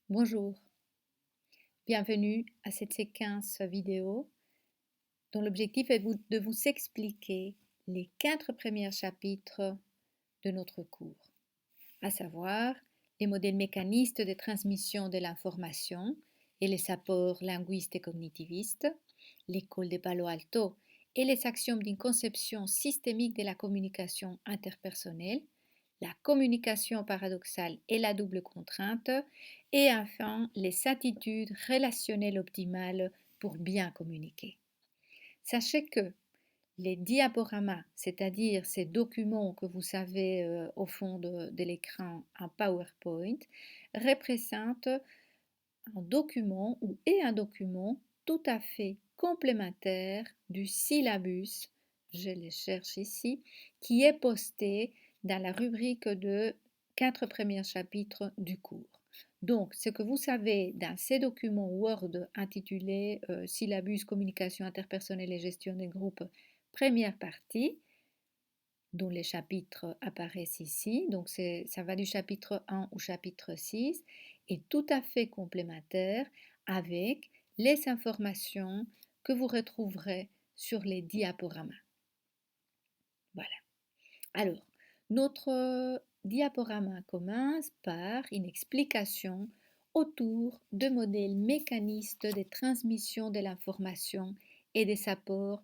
Bonjour, bienvenue à cette séquence vidéo dont l'objectif est de vous expliquer les 4 premiers chapitres de notre cours, à savoir les modèles mécanistes de transmission de l'information et les apports linguistes et cognitivistes, l'école de Palo Alto et les axiomes d'une conception systémique de la communication interpersonnelle, la communication paradoxale et la double contrainte, et enfin les attitudes relationnelles optimales pour bien communiquer. Sachez que les diaporamas, c'est-à-dire ces documents que vous avez au fond de l'écran en PowerPoint, représentent un document ou est un document tout à fait complémentaire du syllabus, je le cherche ici, qui est posté dans la rubrique de 4 premiers chapitres du cours. Donc, ce que vous savez dans ces documents Word intitulés Syllabus, communication interpersonnelle et gestion des groupes, première partie, dont les chapitres apparaissent ici, donc ça va du chapitre 1 au chapitre 6, est tout à fait complémentaire avec les informations que vous retrouverez sur les diaporamas. Voilà. Alors, notre diaporama commence par une explication autour de modèles mécanistes de transmission de l'information et des apports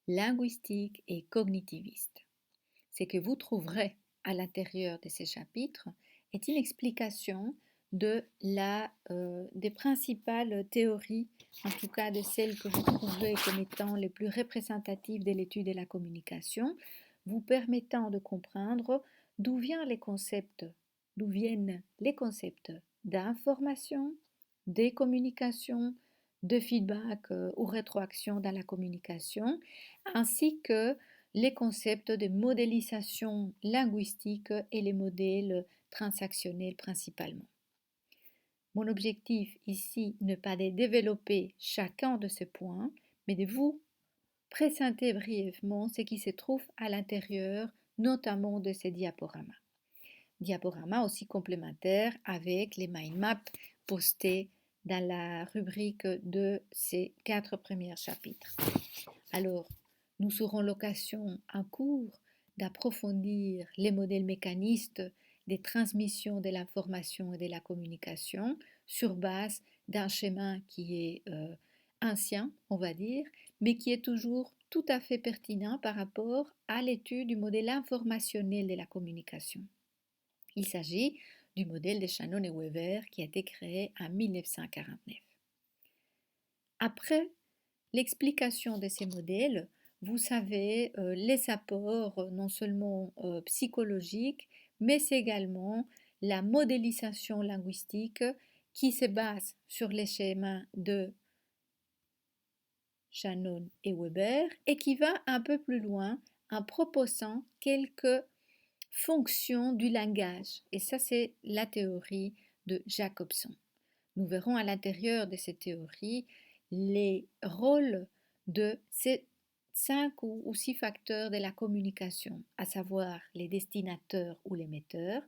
linguistiques et cognitivistes. Ce que vous trouverez à l'intérieur de ces chapitres est une explication des principales théories, en tout cas de celles que vous trouvez comme étant les plus représentatives de l'étude de la communication, vous permettant de comprendre d'où viennent les concepts d'information, des communications, de feedback ou rétroaction dans la communication, ainsi que les concepts de modélisation linguistique et les modèles transactionnels principalement. Mon objectif ici n'est pas de développer chacun de ces points, mais de vous présenter brièvement ce qui se trouve à l'intérieur, notamment de ces diaporamas. Diaporamas aussi complémentaires avec les mind maps postés dans la rubrique de ces 4 premiers chapitres. Alors, nous aurons l'occasion en cours d'approfondir les modèles mécanistes des transmissions de l'information et de la communication sur base d'un schéma qui est ancien, on va dire, mais qui est toujours tout à fait pertinent par rapport à l'étude du modèle informationnel de la communication. Il s'agit du modèle de Shannon et Weber qui a été créé en 1949. Après l'explication de ces modèles, vous savez les apports non seulement psychologiques, mais également la modélisation linguistique qui se base sur les schémas de Shannon et Weber et qui va un peu plus loin en proposant quelques fonctions du langage. Et ça, c'est la théorie de Jacobson. Nous verrons à l'intérieur de cette théorie les rôles de ces 5 ou 6 facteurs de la communication, à savoir les destinataires ou les metteurs,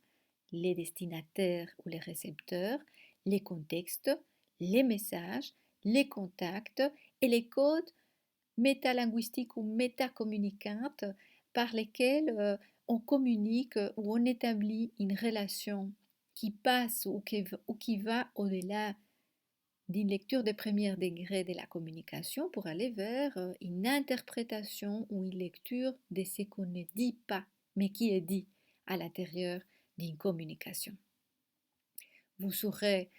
les destinataires ou les récepteurs, les contextes, les messages, les contacts et les codes métalinguistiques ou métacommunicantes par lesquels on communique ou on établit une relation qui passe ou qui va au-delà d'une lecture de premier degré de la communication pour aller vers une interprétation ou une lecture de ce qu'on ne dit pas, mais qui est dit à l'intérieur d'une communication. Vous aurez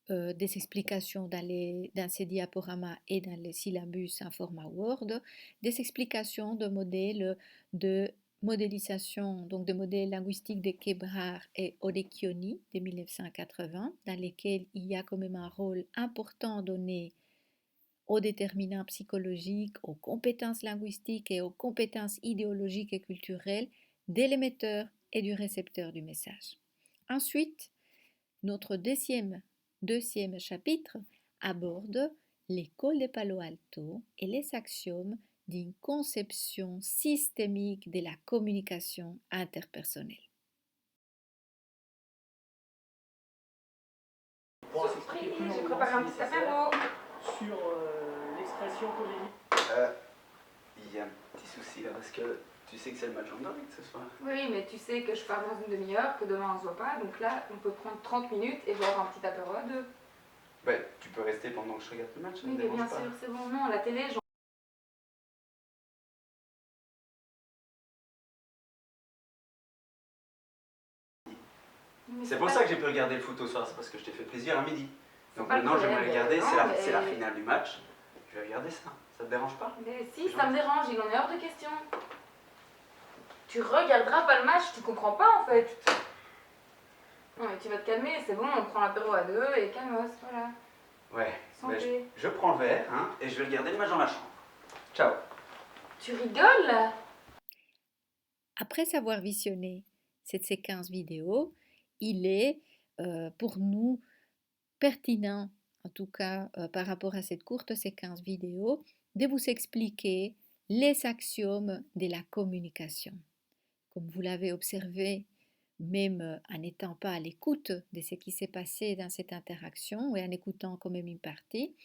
des explications dans ces diaporamas et dans les syllabus en format Word, des explications de modèles de modélisation, donc de modèles linguistiques de Kebrard et Orecchioni de 1980, dans lesquels il y a quand même un rôle important donné aux déterminants psychologiques, aux compétences linguistiques et aux compétences idéologiques et culturelles de l'émetteur et du récepteur du message. Ensuite, notre deuxième chapitre aborde l'école de Palo Alto et les axiomes d'une conception systémique de la communication interpersonnelle. Oui, j'ai préparé un petit apéro. Sur l'expression comédie. Il y a un petit souci là parce que tu sais que c'est le match en direct ce soir. Oui, mais tu sais que je pars dans une demi-heure, que demain on se voit pas, donc là on peut prendre 30 minutes et voir un petit apéro à deux. Bah, tu peux rester pendant que je regarde le match, ça Oui, me mais dérange bien pas. sûr, c'est bon. Non, la télé, C'est pour ça que j'ai pu regarder le foot au soir, c'est parce que je t'ai fait plaisir à midi. Donc pas le maintenant j'aimerais problème, regarder, non, c'est la mais- finale du match. Je vais regarder ça, ça te dérange pas? Mais si, ça me dérange, il en est hors de question. Tu regarderas pas le match, tu comprends pas en fait. Non, mais tu vas te calmer, c'est bon, on prend l'apéro à deux et calmos, voilà. Ouais, bah, Santé. je prends le verre hein, et je vais regarder le match dans la chambre. Ciao. Tu rigoles là? Après avoir visionné cette séquence vidéo, il est pour nous pertinent, en tout cas par rapport à cette courte séquence vidéo, de vous expliquer les axiomes de la communication. Comme vous l'avez observé, même en n'étant pas à l'écoute de ce qui s'est passé dans cette interaction et en écoutant quand même une partie,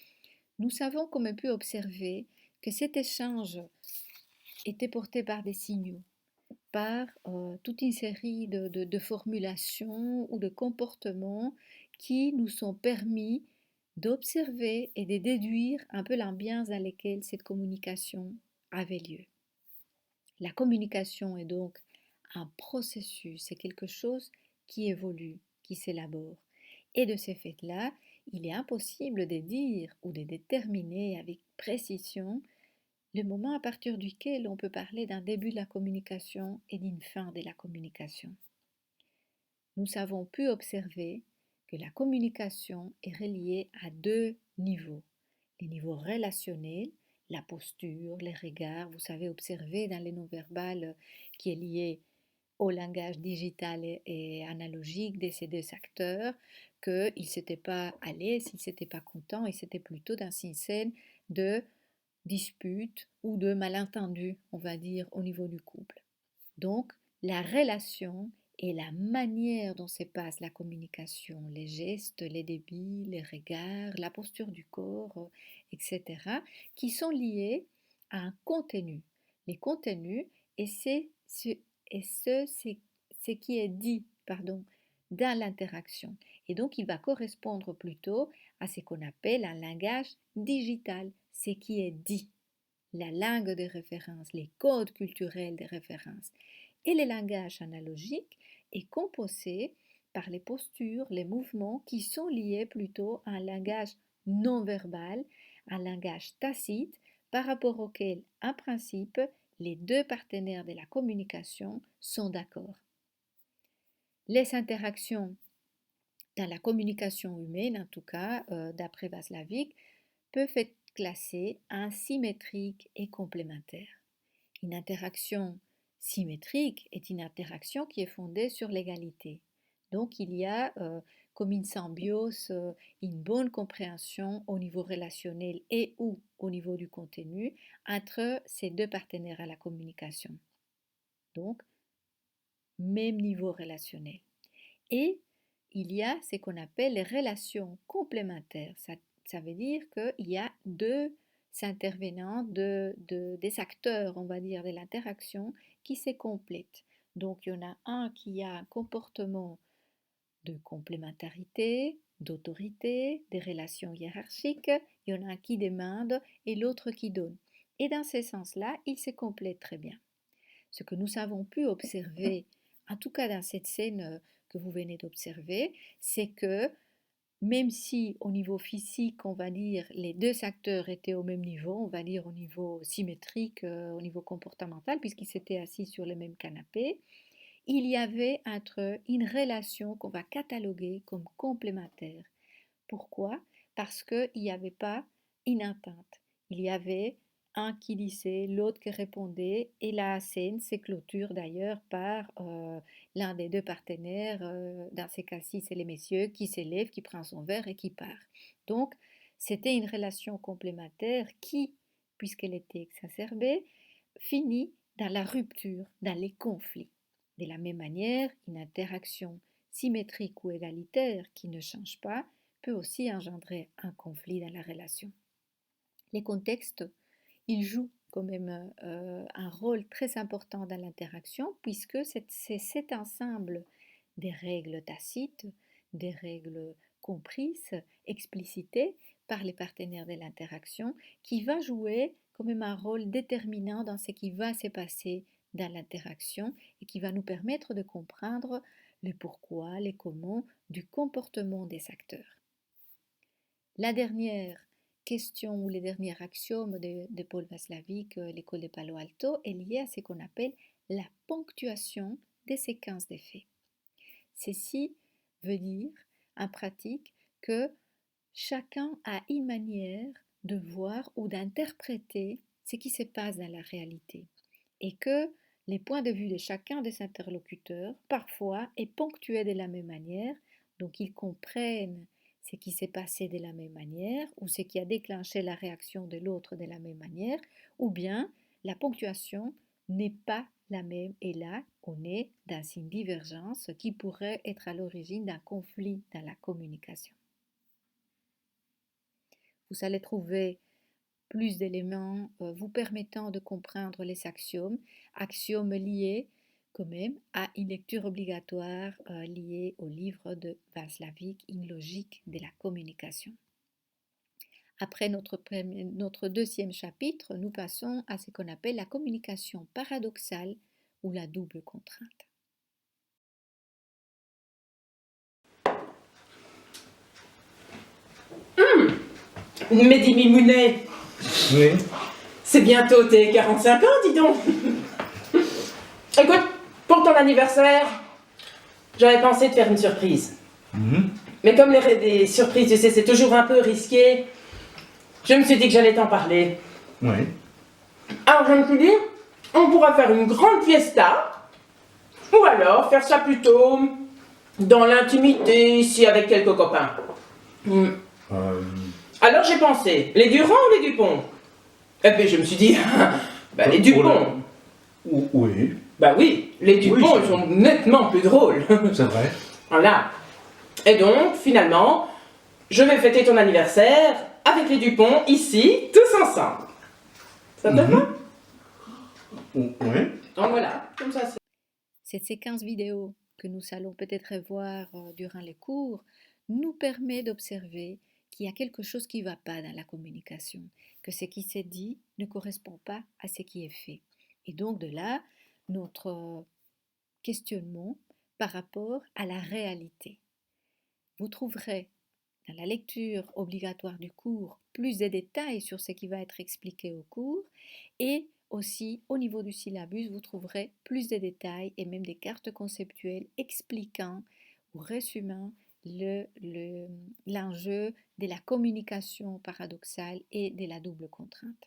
nous avons quand même pu observer que cet échange était porté par des signaux, par toute une série de formulations ou de comportements qui nous sont permis d'observer et de déduire un peu l'ambiance dans laquelle cette communication avait lieu. La communication est donc un processus, c'est quelque chose qui évolue, qui s'élabore. Et de ce fait-là, il est impossible de dire ou de déterminer avec précision le moment à partir duquel on peut parler d'un début de la communication et d'une fin de la communication. Nous avons pu observer que la communication est reliée à deux niveaux. Les niveaux relationnels, la posture, les regards, vous savez observer dans les non-verbal qui est lié au langage digital et analogique de ces deux acteurs, qu'ils ne s'étaient pas à l'aise, ils n'étaient pas contents, et c'était plutôt dans une scène de dispute ou de malentendu, on va dire, au niveau du couple. Donc, la relation et la manière dont se passe la communication, les gestes, les débits, les regards, la posture du corps, etc., qui sont liés à un contenu. Les contenus, et c'est ce qui est dit, dans l'interaction. Et donc, il va correspondre plutôt à ce qu'on appelle un langage digital, ce qui est dit, la langue de référence, les codes culturels de référence. Et le langage analogique est composé par les postures, les mouvements qui sont liés plutôt à un langage non verbal, un langage tacite, par rapport auquel, en principe, les deux partenaires de la communication sont d'accord. Les interactions dans la communication humaine, en tout cas, d'après Václavic, peuvent être classées en symétriques et complémentaires. Une interaction symétrique est une interaction qui est fondée sur l'égalité. Donc il y a comme une symbiose, une bonne compréhension au niveau relationnel et ou au niveau du contenu entre ces deux partenaires à la communication. Donc, même niveau relationnel. Et il y a ce qu'on appelle les relations complémentaires. Ça veut dire qu'il y a deux intervenants, des acteurs, on va dire, de l'interaction qui se complètent. Donc, il y en a un qui a un comportement de complémentarité, d'autorité, des relations hiérarchiques. Il y en a un qui demande et l'autre qui donne. Et dans ce sens-là, ils se complètent très bien. Ce que nous avons pu observer, en tout cas dans cette scène que vous venez d'observer, c'est que même si au niveau physique, on va dire, les deux acteurs étaient au même niveau, on va dire au niveau symétrique, au niveau comportemental, puisqu'ils s'étaient assis sur le même canapé, il y avait entre eux une relation qu'on va cataloguer comme complémentaire. Pourquoi? Parce qu'il n'y avait pas une entente. Il y avait un qui disait, l'autre qui répondait, et la scène se clôture d'ailleurs par l'un des deux partenaires, dans ces cas-ci c'est les messieurs, qui s'élève, qui prend son verre et qui part. Donc c'était une relation complémentaire qui, puisqu'elle était exacerbée, finit dans la rupture, dans les conflits. De la même manière, une interaction symétrique ou égalitaire qui ne change pas peut aussi engendrer un conflit dans la relation. Les contextes, ils jouent quand même un rôle très important dans l'interaction puisque c'est cet ensemble des règles tacites, des règles comprises, explicitées par les partenaires de l'interaction qui va jouer quand même un rôle déterminant dans ce qui va se passer dans l'interaction et qui va nous permettre de comprendre le pourquoi, les comment du comportement des acteurs. La dernière question ou les derniers axiomes de Paul Václavic, l'école de Palo Alto, est liée à ce qu'on appelle la ponctuation des séquences d'effets. Ceci veut dire, en pratique, que chacun a une manière de voir ou d'interpréter ce qui se passe dans la réalité et que les points de vue de chacun des interlocuteurs, parfois, est ponctué de la même manière, donc ils comprennent ce qui s'est passé de la même manière ou ce qui a déclenché la réaction de l'autre de la même manière, ou bien la ponctuation n'est pas la même et là, on est dans une divergence qui pourrait être à l'origine d'un conflit dans la communication. Vous allez trouver plus d'éléments vous permettant de comprendre les axiomes liés quand même à une lecture obligatoire liée au livre de Václavic, Une logique de la communication. Après notre deuxième chapitre, nous passons à ce qu'on appelle la communication paradoxale ou la double contrainte. Mehdi Mimounet, Oui. c'est bientôt tes 45 ans, dis donc. Écoute, pour ton anniversaire, j'avais pensé de faire une surprise. Mais comme les surprises, tu sais, c'est toujours un peu risqué, je me suis dit que j'allais t'en parler. Oui. Alors je me suis dit, on pourra faire une grande fiesta, ou alors faire ça plutôt dans l'intimité, ici avec quelques copains. Alors j'ai pensé, les Durand ou les Dupont? Et puis je me suis dit, bah les Dupont. Oui, Bah oui, les Dupont, Oui, ils sont nettement plus drôles. c'est vrai. Voilà. Et donc, finalement, je vais fêter ton anniversaire avec les Dupont, ici, tous ensemble. Ça te va? Oui. Donc voilà, comme ça c'est... Cette séquence vidéo que nous allons peut-être voir durant les cours nous permet d'observer qu'il y a quelque chose qui ne va pas dans la communication, que ce qui s'est dit ne correspond pas à ce qui est fait. Et donc de là, notre questionnement par rapport à la réalité. Vous trouverez dans la lecture obligatoire du cours plus de détails sur ce qui va être expliqué au cours et aussi au niveau du syllabus, vous trouverez plus de détails et même des cartes conceptuelles expliquant ou résumant l'enjeu de la communication paradoxale et de la double contrainte.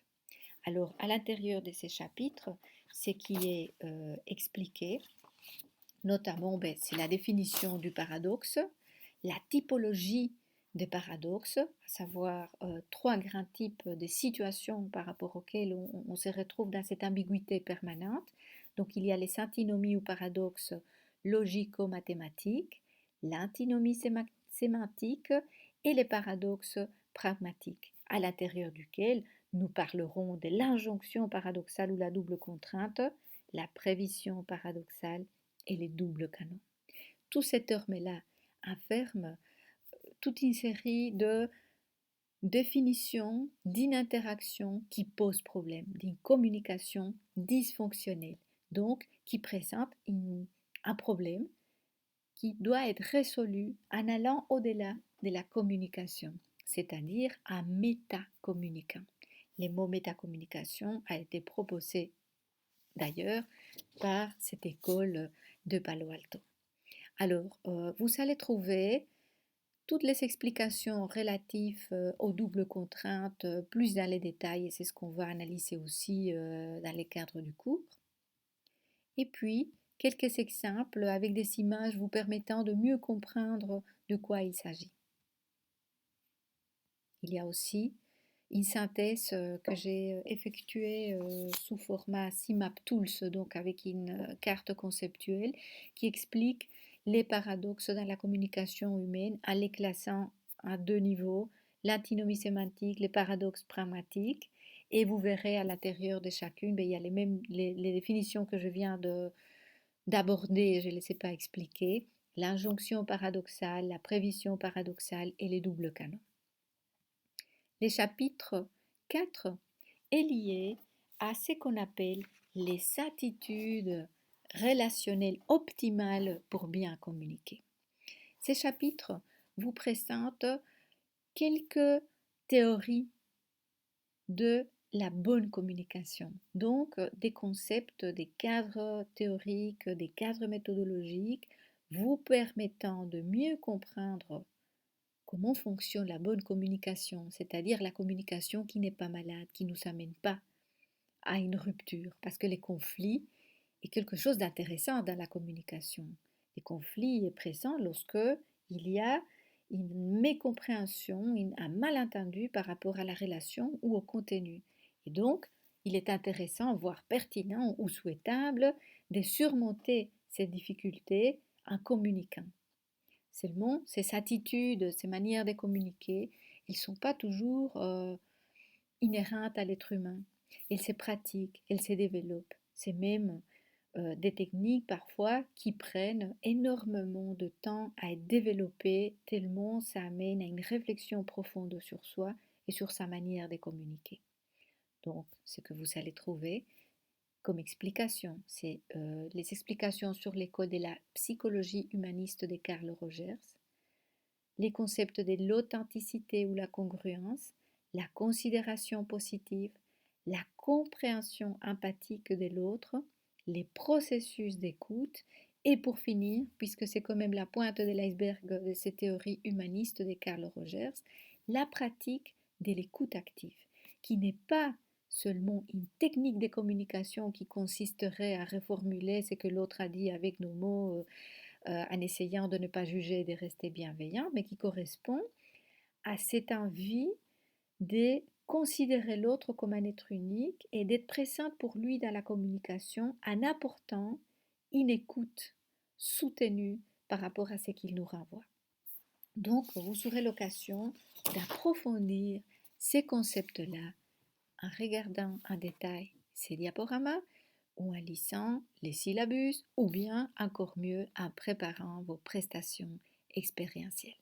Alors, à l'intérieur de ces chapitres, ce qui est expliqué, notamment, c'est la définition du paradoxe, la typologie des paradoxes, à savoir trois grands types de situations par rapport auxquelles on se retrouve dans cette ambiguïté permanente. Donc, il y a les antinomies ou paradoxes logico-mathématiques, l'antinomie sémantique et les paradoxes pragmatiques, à l'intérieur duquel nous parlerons de l'injonction paradoxale ou la double contrainte, la prévision paradoxale et les doubles canons. Tous ces termes-là enferment toute une série de définitions d'une interaction qui pose problème, d'une communication dysfonctionnelle, donc qui présente un problème qui doit être résolu en allant au-delà de la communication, c'est-à-dire en métacommuniquant. Le mot métacommunication a été proposé d'ailleurs par cette école de Palo Alto. Alors, vous allez trouver toutes les explications relatives aux doubles contraintes plus dans les détails et c'est ce qu'on va analyser aussi dans les cadres du cours. Et puis, quelques exemples avec des images vous permettant de mieux comprendre de quoi il s'agit. Il y a aussi une synthèse que j'ai effectuée sous format CIMAP Tools, donc avec une carte conceptuelle qui explique les paradoxes dans la communication humaine en les classant à 2 niveaux, l'antinomie sémantique, les paradoxes pragmatiques, et vous verrez à l'intérieur de chacune, il y a les définitions que je viens d'aborder, je ne les ai pas expliquées, l'injonction paradoxale, la prévision paradoxale et les doubles canons. Le chapitre 4 est lié à ce qu'on appelle les attitudes relationnelles optimales pour bien communiquer. Ces chapitres vous présentent quelques théories de la bonne communication, donc des concepts, des cadres théoriques, des cadres méthodologiques vous permettant de mieux comprendre comment fonctionne la bonne communication, c'est-à-dire la communication qui n'est pas malade, qui ne nous amène pas à une rupture, parce que les conflits est quelque chose d'intéressant dans la communication. Les conflits est présent lorsque il y a une mécompréhension, un malentendu par rapport à la relation ou au contenu. Et donc, il est intéressant, voire pertinent ou souhaitable, de surmonter ces difficultés en communiquant. Seulement, ces attitudes, ces manières de communiquer, ils ne sont pas toujours inhérentes à l'être humain. Elles se pratiquent, elles se développent. C'est même des techniques parfois qui prennent énormément de temps à être développées, tellement ça amène à une réflexion profonde sur soi et sur sa manière de communiquer. Donc, ce que vous allez trouver comme explication, c'est les explications sur l'école de la psychologie humaniste de Carl Rogers, les concepts de l'authenticité ou la congruence, la considération positive, la compréhension empathique de l'autre, les processus d'écoute et pour finir, puisque c'est quand même la pointe de l'iceberg de ces théories humanistes de Carl Rogers, la pratique de l'écoute active, qui n'est pas seulement une technique de communication qui consisterait à reformuler ce que l'autre a dit avec nos mots en essayant de ne pas juger et de rester bienveillant, mais qui correspond à cette envie de considérer l'autre comme un être unique et d'être présente pour lui dans la communication en apportant une écoute soutenue par rapport à ce qu'il nous renvoie. Donc, vous aurez l'occasion d'approfondir ces concepts-là en regardant en détail ces diaporamas ou en lisant les syllabus ou bien encore mieux en préparant vos prestations expérientielles.